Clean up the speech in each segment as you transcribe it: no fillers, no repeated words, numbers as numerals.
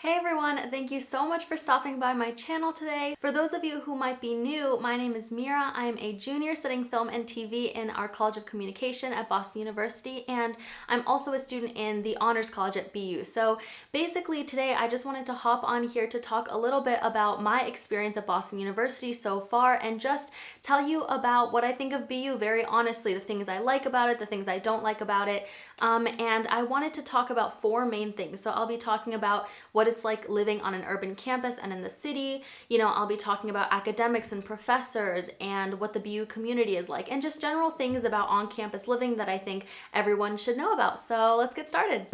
Hey everyone, thank you so much for stopping by my channel today. For those of you who might be new, my name is Mira. I am a junior studying film and TV in our College of Communication at Boston University, and I'm also a student in the Honors College at BU. So basically today I just wanted to hop on here to talk a little bit about my experience at Boston University so far and just tell you about what I think of BU very honestly, the things I like about it, the things I don't like about it. And I wanted to talk about four main things. So I'll be talking about what it's like living on an urban campus and in the city. I'll be talking about academics and professors and what the BU community is like and just general things about on-campus living that I think everyone should know about. So let's get started.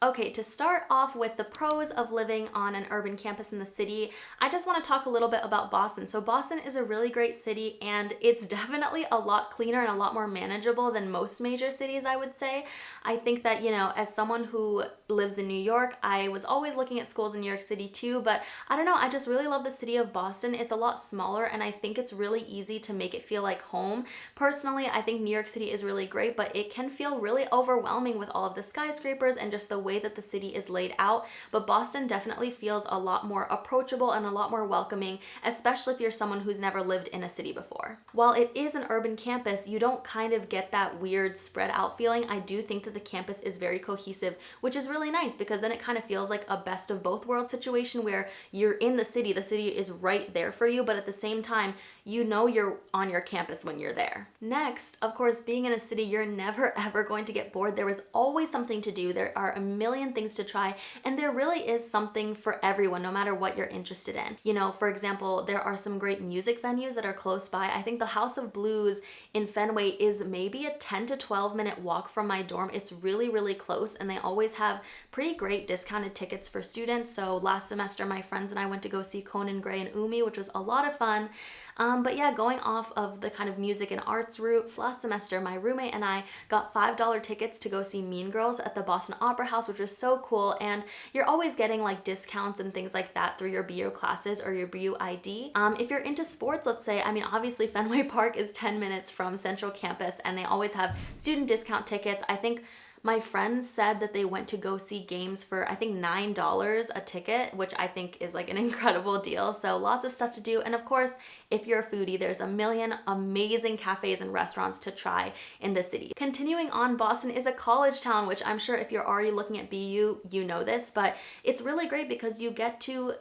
Okay, to start off with the pros of living on an urban campus in the city, I just want to talk a little bit about Boston. So Boston is a really great city and it's definitely a lot cleaner and a lot more manageable than most major cities, I would say. I think that, as someone who lives in New York, I was always looking at schools in New York City too, but I don't know, I just really love the city of Boston. It's a lot smaller and I think it's really easy to make it feel like home. Personally, I think New York City is really great, but it can feel really overwhelming with all of the skyscrapers and just the way that the city is laid out. But Boston definitely feels a lot more approachable and a lot more welcoming, especially if you're someone who's never lived in a city before. While it is an urban campus, you don't kind of get that weird spread out feeling. I do think that the campus is very cohesive, which is really nice because then it kind of feels like a best of both worlds situation where you're in the city is right there for you, but at the same time, you're on your campus when you're there. Next, of course, being in a city, you're never ever going to get bored. There is always something to do. There are a million things to try, and there really is something for everyone, no matter what you're interested in. For example, there are some great music venues that are close by. I think the House of Blues in Fenway is maybe a 10 to 12 minute walk from my dorm. It's really, really close, and they always have pretty great discounted tickets for students. So last semester, my friends and I went to go see Conan Gray and Umi, which was a lot of fun. But yeah, going off of the kind of music and arts route, last semester my roommate and I got $5 tickets to go see Mean Girls at the Boston Opera House, which was so cool. And you're always getting like discounts and things like that through your BU classes or your BU ID. If you're into sports, let's say, obviously Fenway Park is 10 minutes from Central Campus and they always have student discount tickets. I think my friends said that they went to go see games for, I think, $9 a ticket, which I think is like an incredible deal. So lots of stuff to do. And of course, if you're a foodie, there's a million amazing cafes and restaurants to try in the city. Continuing on, Boston is a college town, which I'm sure if you're already looking at BU, you know this, but it's really great because you get to,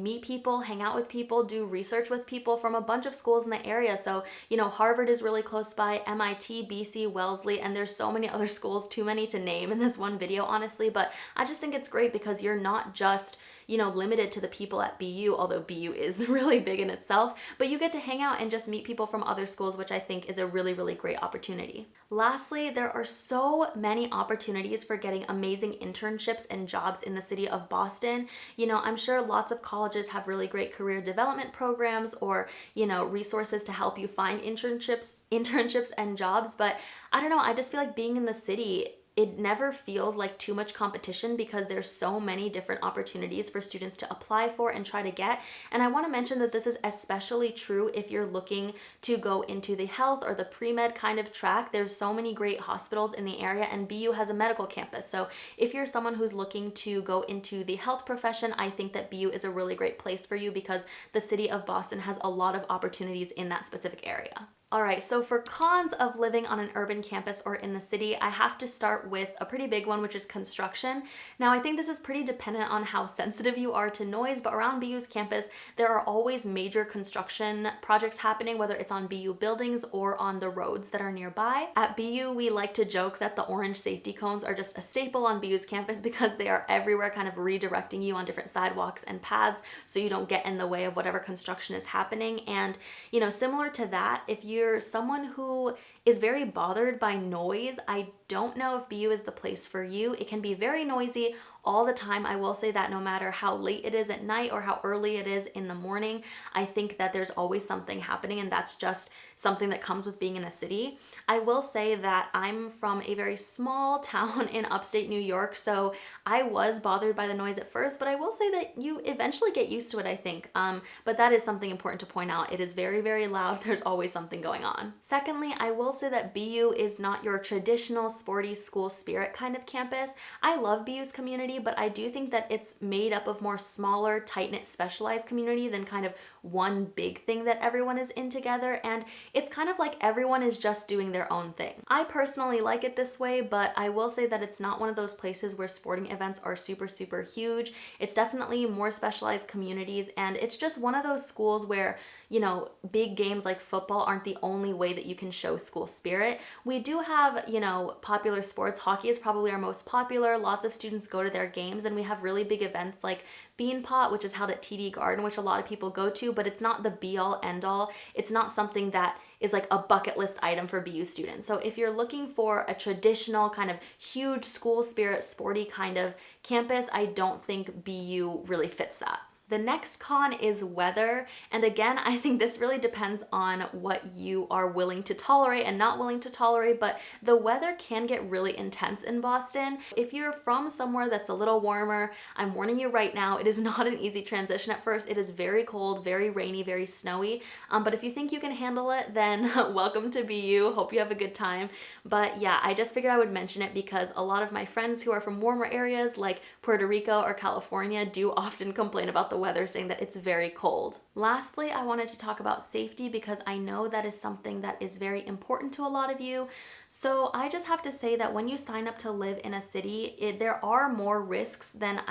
meet people, hang out with people, do research with people from a bunch of schools in the area. So, Harvard is really close by, MIT, BC, Wellesley, and there's so many other schools, too many to name in this one video, honestly, but I just think it's great because you're not just limited to the people at BU, although BU is really big in itself, but you get to hang out and just meet people from other schools, which I think is a really, really great opportunity. Lastly, there are so many opportunities for getting amazing internships and jobs in the city of Boston. I'm sure lots of colleges have really great career development programs or, resources to help you find internships and jobs, but I don't know, I just feel like being in the city, it never feels like too much competition because there's so many different opportunities for students to apply for and try to get. And I want to mention that this is especially true if you're looking to go into the health or the pre-med kind of track. There's so many great hospitals in the area and BU has a medical campus. So if you're someone who's looking to go into the health profession, I think that BU is a really great place for you because the city of Boston has a lot of opportunities in that specific area. All right, so for cons of living on an urban campus or in the city, I have to start with a pretty big one, which is construction. Now, I think this is pretty dependent on how sensitive you are to noise, but around BU's campus, there are always major construction projects happening, whether it's on BU buildings or on the roads that are nearby. At BU, we like to joke that the orange safety cones are just a staple on BU's campus because they are everywhere, kind of redirecting you on different sidewalks and paths so you don't get in the way of whatever construction is happening. And, similar to that, if you're someone who is very bothered by noise, I don't know if BU is the place for you. It can be very noisy all the time. I will say that no matter how late it is at night or how early it is in the morning, I think that there's always something happening, and that's just something that comes with being in a city. I will say that I'm from a very small town in upstate New York, so I was bothered by the noise at first, but I will say that you eventually get used to it, I think. But that is something important to point out. It is very, very loud. There's always something going on. Secondly, I will say that BU is not your traditional sporty school spirit kind of campus. I love BU's community, community, but I do think that it's made up of more smaller, tight-knit, specialized community than kind of one big thing that everyone is in together, and it's kind of like everyone is just doing their own thing. I personally like it this way, but I will say that it's not one of those places where sporting events are super, super huge. It's definitely more specialized communities, and it's just one of those schools where, you know, big games like football aren't the only way that you can show school spirit. We do have, you know, popular sports. Hockey is probably our most popular. Lots of students go to their games, and we have really big events like Bean Pot, which is held at TD Garden, which a lot of people go to, but it's not the be all end all. It's not something that is like a bucket list item for BU students. So if you're looking for a traditional kind of huge school spirit, sporty kind of campus, I don't think BU really fits that. The next con is weather, and again, I think this really depends on what you are willing to tolerate and not willing to tolerate, but the weather can get really intense in Boston. If you're from somewhere that's a little warmer, I'm warning you right now, it is not an easy transition at first. It is very cold, very rainy, very snowy, but if you think you can handle it, then welcome to BU. Hope you have a good time. But yeah, I just figured I would mention it because a lot of my friends who are from warmer areas like Puerto Rico or California do often complain about the weather, saying that it's very cold. Lastly, I wanted to talk about safety because I know that is something that is very important to a lot of you. So I just have to say that when you sign up to live in a city, there are more risks than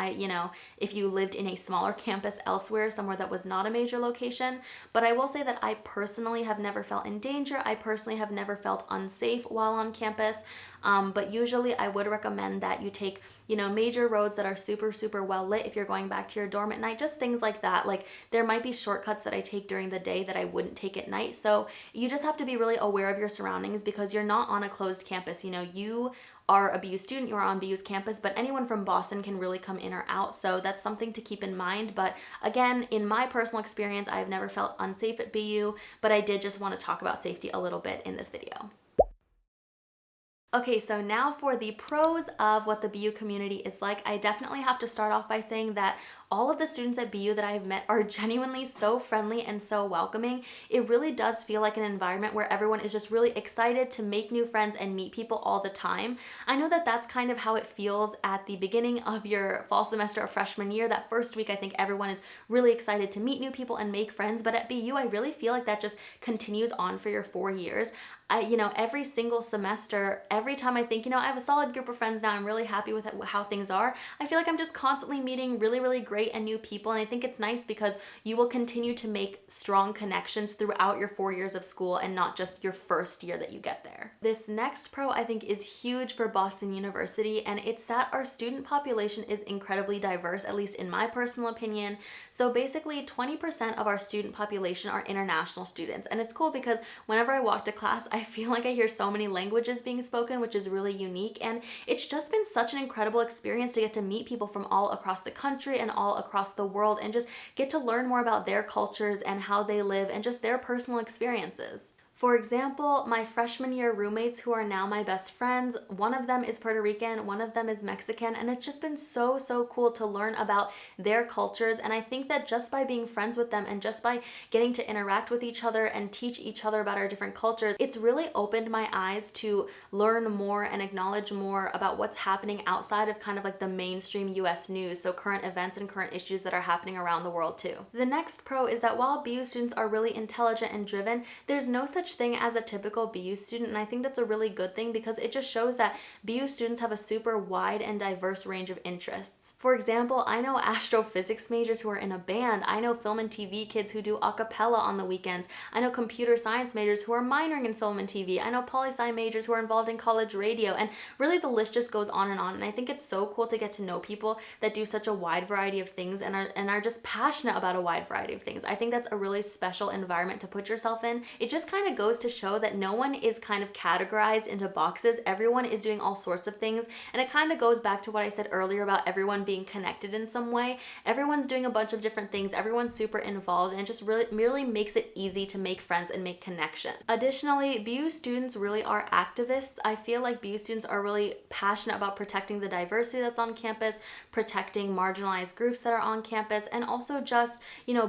if you lived in a smaller campus elsewhere, somewhere that was not a major location. But I will say that I personally have never felt in danger. I personally have never felt unsafe while on campus. But usually I would recommend that you take major roads that are super, super well lit if you're going back to your dorm at night, just things like that. Like there might be shortcuts that I take during the day that I wouldn't take at night. So you just have to be really aware of your surroundings because you're not on a closed campus. You are a BU student, you're on BU's campus, but anyone from Boston can really come in or out. So that's something to keep in mind. But again, in my personal experience, I've never felt unsafe at BU, but I did just want to talk about safety a little bit in this video. Okay, so now for the pros of what the BU community is like. I definitely have to start off by saying that all of the students at BU that I've met are genuinely so friendly and so welcoming. It really does feel like an environment where everyone is just really excited to make new friends and meet people all the time. I know that that's kind of how it feels at the beginning of your fall semester or freshman year. That first week, I think everyone is really excited to meet new people and make friends, but at BU, I really feel like that just continues on for your 4 years. Every single semester, every time I think, I have a solid group of friends now, I'm really happy with how things are, I feel like I'm just constantly meeting really, really great and new people. And I think it's nice because you will continue to make strong connections throughout your 4 years of school and not just your first year that you get there. This next pro I think is huge for Boston University, and it's that our student population is incredibly diverse, at least in my personal opinion. So basically 20% of our student population are international students. And it's cool because whenever I walk to class, I feel like I hear so many languages being spoken, which is really unique. And it's just been such an incredible experience to get to meet people from all across the country and all across the world and just get to learn more about their cultures and how they live and just their personal experiences. For example, my freshman year roommates who are now my best friends, one of them is Puerto Rican, one of them is Mexican, and it's just been so, so cool to learn about their cultures. And I think that just by being friends with them and just by getting to interact with each other and teach each other about our different cultures, it's really opened my eyes to learn more and acknowledge more about what's happening outside of kind of like the mainstream US news, so current events and current issues that are happening around the world too. The next pro is that while BU students are really intelligent and driven, there's no such thing as a typical BU student, and I think that's a really good thing because it just shows that BU students have a super wide and diverse range of interests. For example, I know astrophysics majors who are in a band, I know film and TV kids who do a cappella on the weekends, I know computer science majors who are minoring in film and TV, I know poli-sci majors who are involved in college radio, and really the list just goes on, and I think it's so cool to get to know people that do such a wide variety of things and are just passionate about a wide variety of things. I think that's a really special environment to put yourself in. It just kind of goes to show that no one is kind of categorized into boxes. Everyone is doing all sorts of things, and it kind of goes back to what I said earlier about everyone being connected in some way. Everyone's doing a bunch of different things, everyone's super involved, and it just really makes it easy to make friends and make connections. Additionally, BU students really are activists. I feel like BU students are really passionate about protecting the diversity that's on campus, protecting marginalized groups that are on campus, and also just,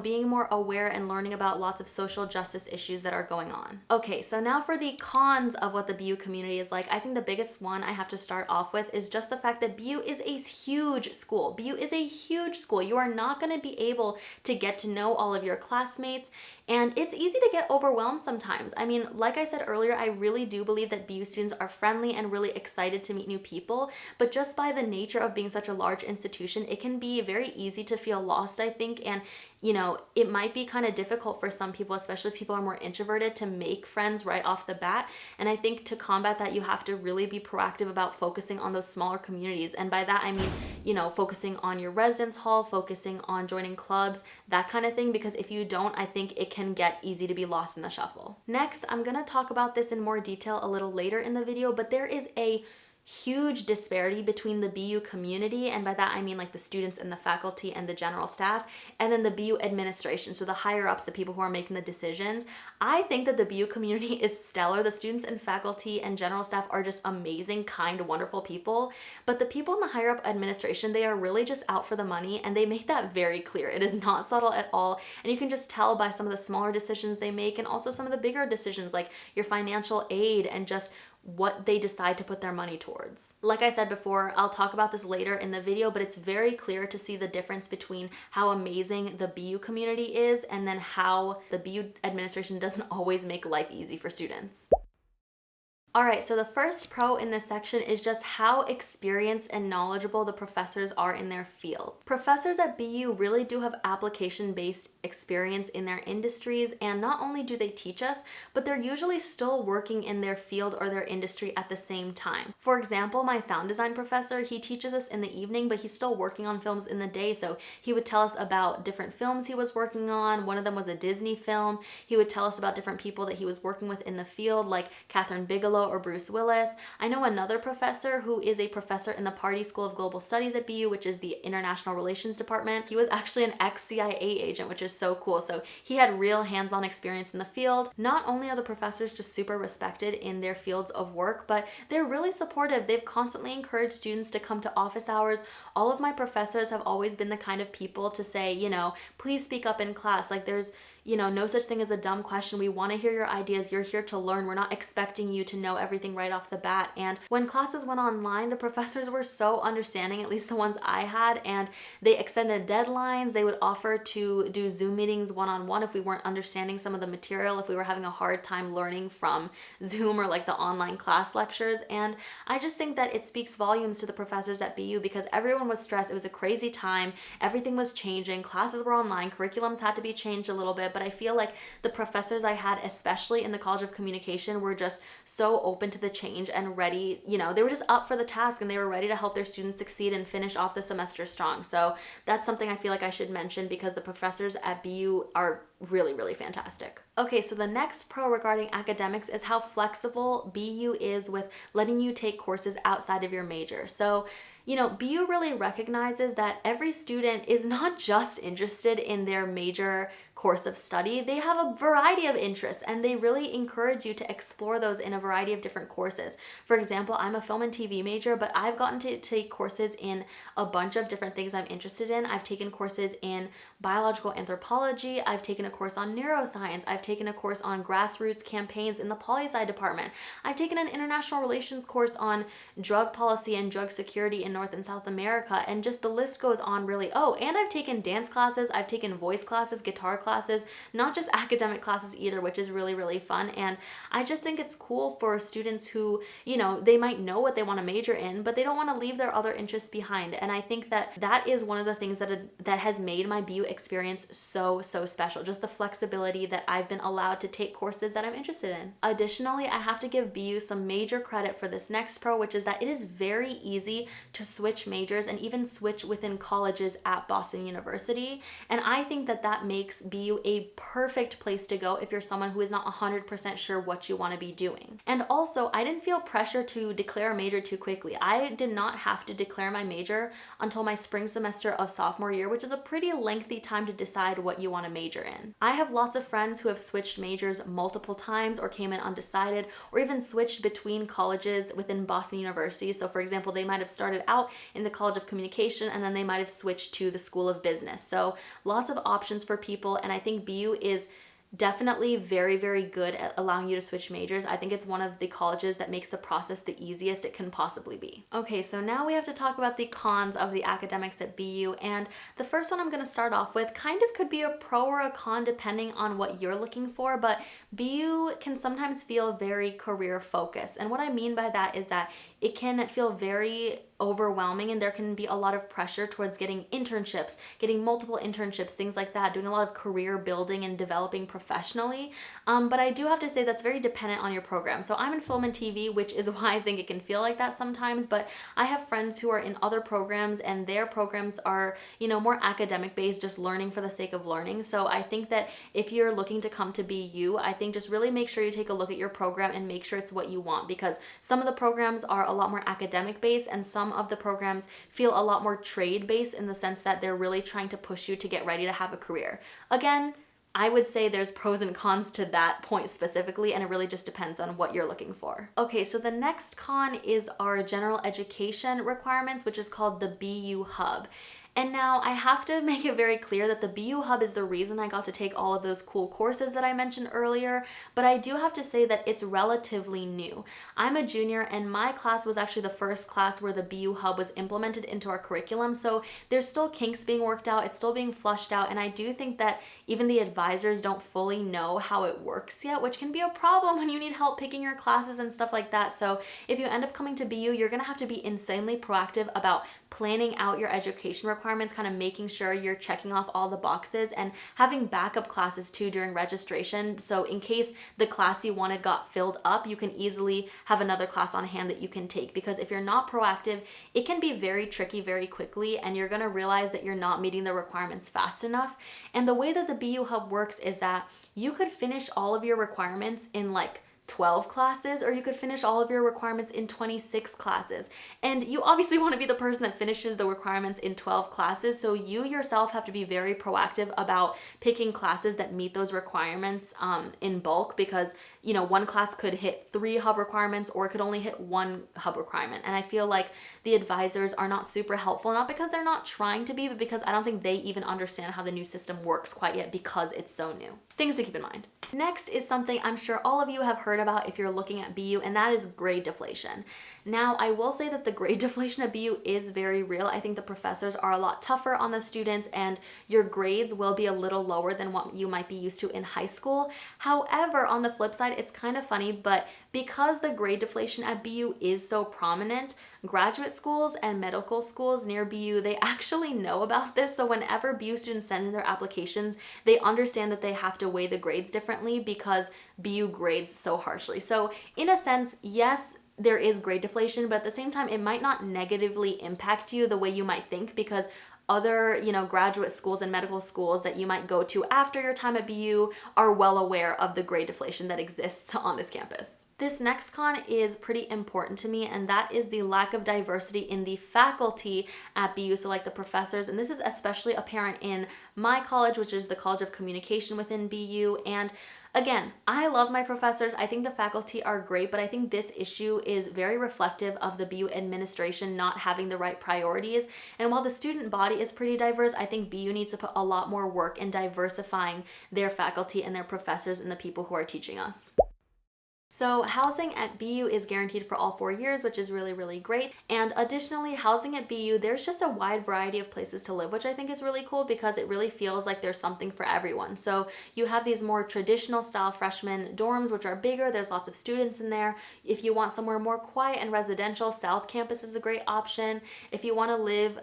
being more aware and learning about lots of social justice issues that are going on. fun. Okay, so now for the cons of what the BU community is like, I think the biggest one I have to start off with is just the fact that BU is a huge school. BU is a huge school. You are not going to be able to get to know all of your classmates, and it's easy to get overwhelmed sometimes. I mean, like I said earlier, I really do believe that BU students are friendly and really excited to meet new people, but just by the nature of being such a large institution, it can be very easy to feel lost, I think, and it might be kind of difficult for some people, especially if people are more introverted, to make friends right off the bat. And I think to combat that, you have to really be proactive about focusing on those smaller communities. And by that, I mean, focusing on your residence hall, focusing on joining clubs, that kind of thing, because if you don't, I think it can get easy to be lost in the shuffle. Next, I'm going to talk about this in more detail a little later in the video, but there is a huge disparity between the BU community, and by that I mean like the students and the faculty and the general staff, and then the BU administration, so the higher ups, the people who are making the decisions. I think that the BU community is stellar. The students and faculty and general staff are just amazing, kind, wonderful people, but the people in the higher up administration, they are really just out for the money, and they make that very clear. It is not subtle at all, and you can just tell by some of the smaller decisions they make, and also some of the bigger decisions like your financial aid and just what they decide to put their money towards. Like I said before, I'll talk about this later in the video, but it's very clear to see the difference between how amazing the BU community is and then how the BU administration doesn't always make life easy for students. All right, so the first pro in this section is just how experienced and knowledgeable the professors are in their field. Professors at BU really do have application-based experience in their industries, and not only do they teach us, but they're usually still working in their field or their industry at the same time. For example, my sound design professor, he teaches us in the evening, but he's still working on films in the day, so he would tell us about different films he was working on. One of them was a Disney film. He would tell us about different people that he was working with in the field, like Catherine Bigelow or Bruce Willis. I know another professor who is a professor in the Pardee School of Global Studies at BU, which is the International Relations Department. He was actually an ex-CIA agent, which is so cool. So he had real hands-on experience in the field. Not only are the professors just super respected in their fields of work, but they're really supportive. They've constantly encouraged students to come to office hours. All of my professors have always been the kind of people to say, please speak up in class. Like there's no such thing as a dumb question. We want to hear your ideas. You're here to learn. We're not expecting you to know everything right off the bat. And when classes went online, the professors were so understanding, at least the ones I had, and they extended deadlines. They would offer to do Zoom meetings one-on-one if we weren't understanding some of the material, if we were having a hard time learning from Zoom or like the online class lectures. And I just think that it speaks volumes to the professors at BU because everyone was stressed. It was a crazy time. Everything was changing. Classes were online. Curriculums had to be changed a little bit. But I feel like the professors I had, especially in the College of Communication, were just so open to the change and ready, they were just up for the task and they were ready to help their students succeed and finish off the semester strong. So that's something I feel like I should mention because the professors at BU are really, really fantastic. Okay, so the next pro regarding academics is how flexible BU is with letting you take courses outside of your major. So BU really recognizes that every student is not just interested in their major course of study. They have a variety of interests and they really encourage you to explore those in a variety of different courses. For example, I'm a film and TV major, but I've gotten to take courses in a bunch of different things I'm interested in. I've taken courses in biological anthropology. I've taken a course on neuroscience. I've taken a course on grassroots campaigns in the poli-sci department. I've taken an international relations course on drug policy and drug security in North and South America, and just the list goes on really. Oh, and I've taken dance classes, I've taken voice classes, guitar classes, not just academic classes either, which is really, really fun. And I just think it's cool for students who, they might know what they want to major in, but they don't want to leave their other interests behind. And I think that that is one of the things that has made my BU experience so special, just the flexibility that I've been allowed to take courses that I'm interested in. Additionally, I have to give BU some major credit for this next pro, which is that it is very easy to switch majors and even switch within colleges at Boston University. And I think that that makes BU a perfect place to go if you're someone who is not 100% sure what you want to be doing. And also, I didn't feel pressure to declare a major too quickly. I did not have to declare my major until my spring semester of sophomore year, which is a pretty lengthy time to decide what you want to major in. I have lots of friends who have switched majors multiple times or came in undecided or even switched between colleges within Boston University. So for example, they might have started out in the College of Communication and then they might have switched to the School of Business. So lots of options for people, and I think BU is definitely very, very good at allowing you to switch majors. I think it's one of the colleges that makes the process the easiest it can possibly be. Okay, so now we have to talk about the cons of the academics at BU, and the first one I'm going to start off with kind of could be a pro or a con depending on what you're looking for, but BU can sometimes feel very career focused. And what I mean by that is that it can feel very overwhelming, and there can be a lot of pressure towards getting internships, getting multiple internships, things like that, doing a lot of career building and developing professionally. But I do have to say that's very dependent on your program. So I'm in film and TV, which is why I think it can feel like that sometimes, but I have friends who are in other programs and their programs are, more academic based, just learning for the sake of learning. So I think that if you're looking to come to BU, I think just really make sure you take a look at your program and make sure it's what you want, because some of the programs are a lot more academic based and some of the programs feel a lot more trade based in the sense that they're really trying to push you to get ready to have a career. Again, I would say there's pros and cons to that point specifically, and it really just depends on what you're looking for. Okay, so the next con is our general education requirements, which is called the BU Hub. And now I have to make it very clear that the BU Hub is the reason I got to take all of those cool courses that I mentioned earlier, but I do have to say that it's relatively new. I'm a junior and my class was actually the first class where the BU Hub was implemented into our curriculum, so there's still kinks being worked out, it's still being flushed out, and I do think that even the advisors don't fully know how it works yet, which can be a problem when you need help picking your classes and stuff like that. So if you end up coming to BU, you're gonna have to be insanely proactive about planning out your education requirements, kind of making sure you're checking off all the boxes and having backup classes too during registration. So in case the class you wanted got filled up, you can easily have another class on hand that you can take, because if you're not proactive, it can be very tricky very quickly and you're going to realize that you're not meeting the requirements fast enough. And the way that the BU Hub works is that you could finish all of your requirements in like 12 classes, or you could finish all of your requirements in 26 classes. And you obviously want to be the person that finishes the requirements in 12 classes. So you yourself have to be very proactive about picking classes that meet those requirements in bulk, because one class could hit 3 hub requirements or it could only hit 1 hub requirement. And I feel like the advisors are not super helpful, not because they're not trying to be, but because I don't think they even understand how the new system works quite yet, because it's so new. Things to keep in mind. Next is something I'm sure all of you have heard about if you're looking at BU, and that is grade deflation. Now, I will say that the grade deflation at BU is very real. I think the professors are a lot tougher on the students and your grades will be a little lower than what you might be used to in high school. However, on the flip side, it's kind of funny, but because the grade deflation at BU is so prominent, graduate schools and medical schools near BU, they actually know about this. So whenever BU students send in their applications, they understand that they have to weigh the grades differently because BU grades so harshly. So in a sense, yes, there is grade deflation, but at the same time, it might not negatively impact you the way you might think, because other, graduate schools and medical schools that you might go to after your time at BU are well aware of the grade deflation that exists on this campus. This next con is pretty important to me, and that is the lack of diversity in the faculty at BU, so like the professors, and this is especially apparent in my college, which is the College of Communication within BU. And again, I love my professors. I think the faculty are great, but I think this issue is very reflective of the BU administration not having the right priorities. And while the student body is pretty diverse, I think BU needs to put a lot more work in diversifying their faculty and their professors and the people who are teaching us. So housing at BU is guaranteed for all 4 years, which is really, really great. And additionally, housing at BU, there's just a wide variety of places to live, which I think is really cool because it really feels like there's something for everyone. So you have these more traditional style freshman dorms, which are bigger. There's lots of students in there. If you want somewhere more quiet and residential, South Campus is a great option. If you want to live,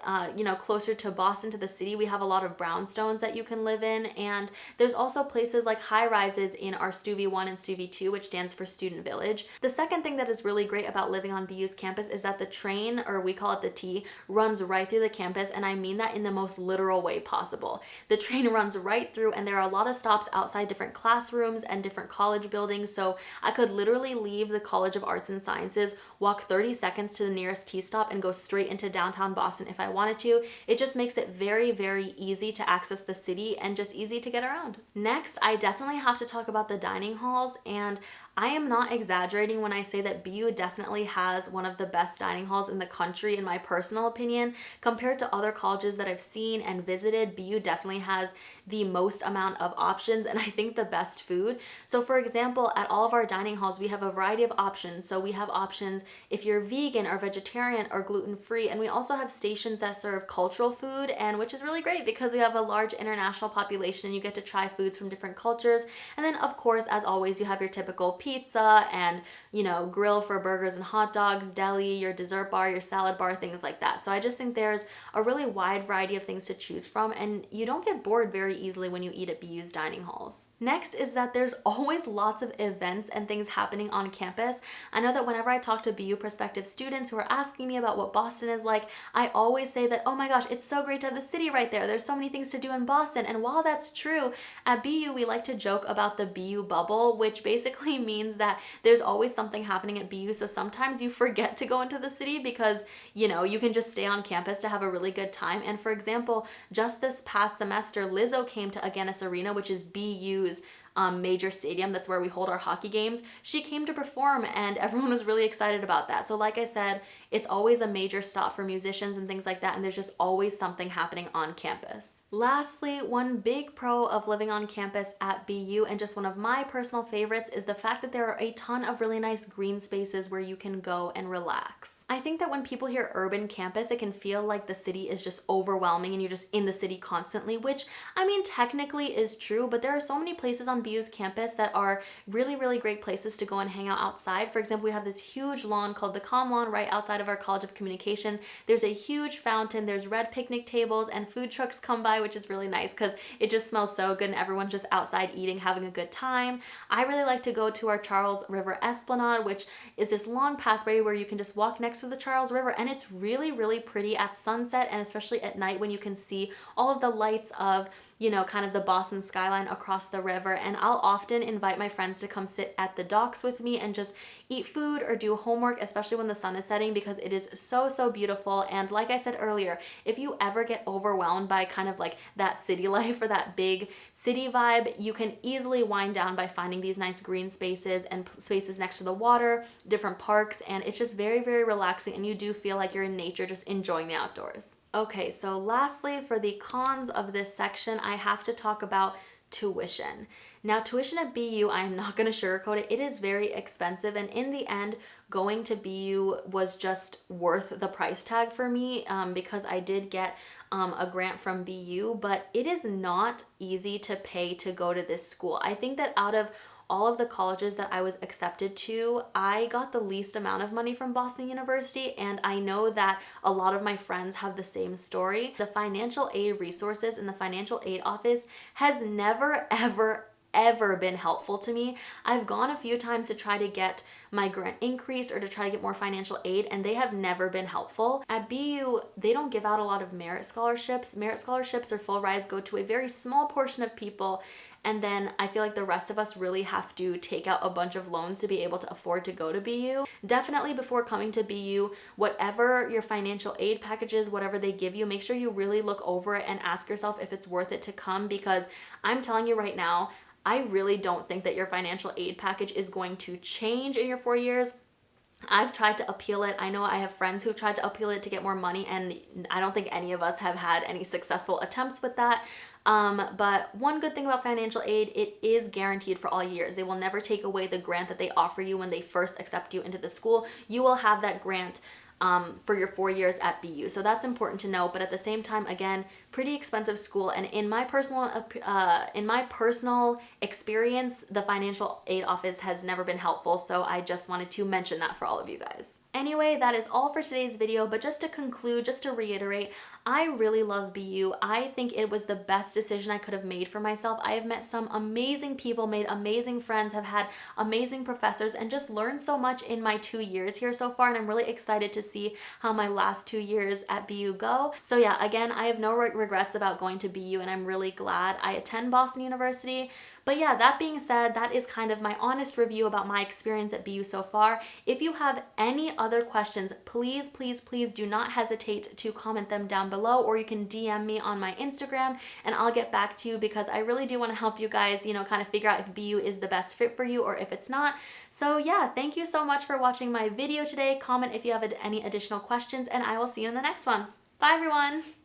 closer to Boston, to the city, we have a lot of brownstones that you can live in. And there's also places like high rises in our Stuvie 1 and Stuvie 2, which stands for Student Village. The second thing that is really great about living on BU's campus is that the train, or we call it the T, runs right through the campus, and I mean that in the most literal way possible. The train runs right through, and there are a lot of stops outside different classrooms and different college buildings, so I could literally leave the College of Arts and Sciences, walk 30 seconds to the nearest T stop, and go straight into downtown Boston if I wanted to. It just makes it very, very easy to access the city and just easy to get around. Next, I definitely have to talk about the dining halls, and I am not exaggerating when I say that BU definitely has one of the best dining halls in the country, in my personal opinion. Compared to other colleges that I've seen and visited, BU definitely has the most amount of options and I think the best food. So for example, at all of our dining halls, we have a variety of options. So we have options if you're vegan or vegetarian or gluten-free, and we also have stations that serve cultural food, and which is really great because we have a large international population and you get to try foods from different cultures. And then of course, as always, you have your typical pizza and, grill for burgers and hot dogs, deli, your dessert bar, your salad bar, things like that. So I just think there's a really wide variety of things to choose from, and you don't get bored very easily when you eat at BU's dining halls. Next is that there's always lots of events and things happening on campus. I know that whenever I talk to BU prospective students who are asking me about what Boston is like, I always say that, oh my gosh, it's so great to have the city right there. There's so many things to do in Boston. And while that's true, at BU, we like to joke about the BU bubble, which basically means that there's always something happening at BU. So sometimes you forget to go into the city because, you can just stay on campus to have a really good time. And for example, just this past semester, Lizzo came to Agganis Arena, which is BU's major stadium. That's where we hold our hockey games. She came to perform and everyone was really excited about that. So like I said, it's always a major stop for musicians and things like that, and there's just always something happening on campus. Lastly, one big pro of living on campus at BU, and just one of my personal favorites, is the fact that there are a ton of really nice green spaces where you can go and relax. I think that when people hear urban campus, it can feel like the city is just overwhelming and you're just in the city constantly, which I mean technically is true, but there are so many places on BU's campus that are really, really great places to go and hang out outside. For example, we have this huge lawn called the Com Lawn right outside of our College of Communication. There's a huge fountain, there's red picnic tables, and food trucks come by, which is really nice because it just smells so good and everyone's just outside eating, having a good time. I really like to go to our Charles River Esplanade, which is this long pathway where you can just walk next to the Charles River, and it's really, really pretty at sunset and especially at night when you can see all of the lights of kind of the Boston skyline across the river. And I'll often invite my friends to come sit at the docks with me and just eat food or do homework, especially when the sun is setting, because it is so, so beautiful. And like I said earlier, if you ever get overwhelmed by kind of like that city life or that big city vibe, you can easily wind down by finding these nice green spaces and spaces next to the water, different parks, and it's just very, very relaxing, and you do feel like you're in nature, just enjoying the outdoors. Okay, so lastly, for the cons of this section, I have to talk about tuition. Now, tuition at BU, I'm not going to sugarcoat it. It is very expensive, and in the end, going to BU was just worth the price tag for me because I did get a grant from BU, but it is not easy to pay to go to this school. I think that out of all of the colleges that I was accepted to, I got the least amount of money from Boston University, and I know that a lot of my friends have the same story. The financial aid resources in the financial aid office has never, ever been helpful to me. I've gone a few times to try to get my grant increased or to try to get more financial aid, and they have never been helpful. At BU, they don't give out a lot of merit scholarships. Merit scholarships or full rides go to a very small portion of people, and then I feel like the rest of us really have to take out a bunch of loans to be able to afford to go to BU. Definitely before coming to BU, whatever your financial aid package is, whatever they give you, make sure you really look over it and ask yourself if it's worth it to come, because I'm telling you right now, I really don't think that your financial aid package is going to change in your 4 years. I've tried to appeal it. I know I have friends who've tried to appeal it to get more money, and I don't think any of us have had any successful attempts with that. But one good thing about financial aid, it is guaranteed for all years. They will never take away the grant that they offer you when they first accept you into the school. You will have that grant for your 4 years at BU. So that's important to know. But at the same time, again, pretty expensive school. And in my personal experience, the financial aid office has never been helpful. So I just wanted to mention that for all of you guys. Anyway, that is all for today's video, but just to conclude, just to reiterate, I really love BU. I think it was the best decision I could have made for myself. I have met some amazing people, made amazing friends, have had amazing professors, and just learned so much in my 2 years here so far, and I'm really excited to see how my last 2 years at BU go. So yeah, again, I have no regrets about going to BU, and I'm really glad I attend Boston University. But yeah, that being said, that is kind of my honest review about my experience at BU so far. If you have any other questions, please, please, please do not hesitate to comment them down below, or you can DM me on my Instagram and I'll get back to you, because I really do want to help you guys, you know, kind of figure out if BU is the best fit for you or if it's not. So yeah, thank you so much for watching my video today. Comment if you have any additional questions, and I will see you in the next one. Bye everyone!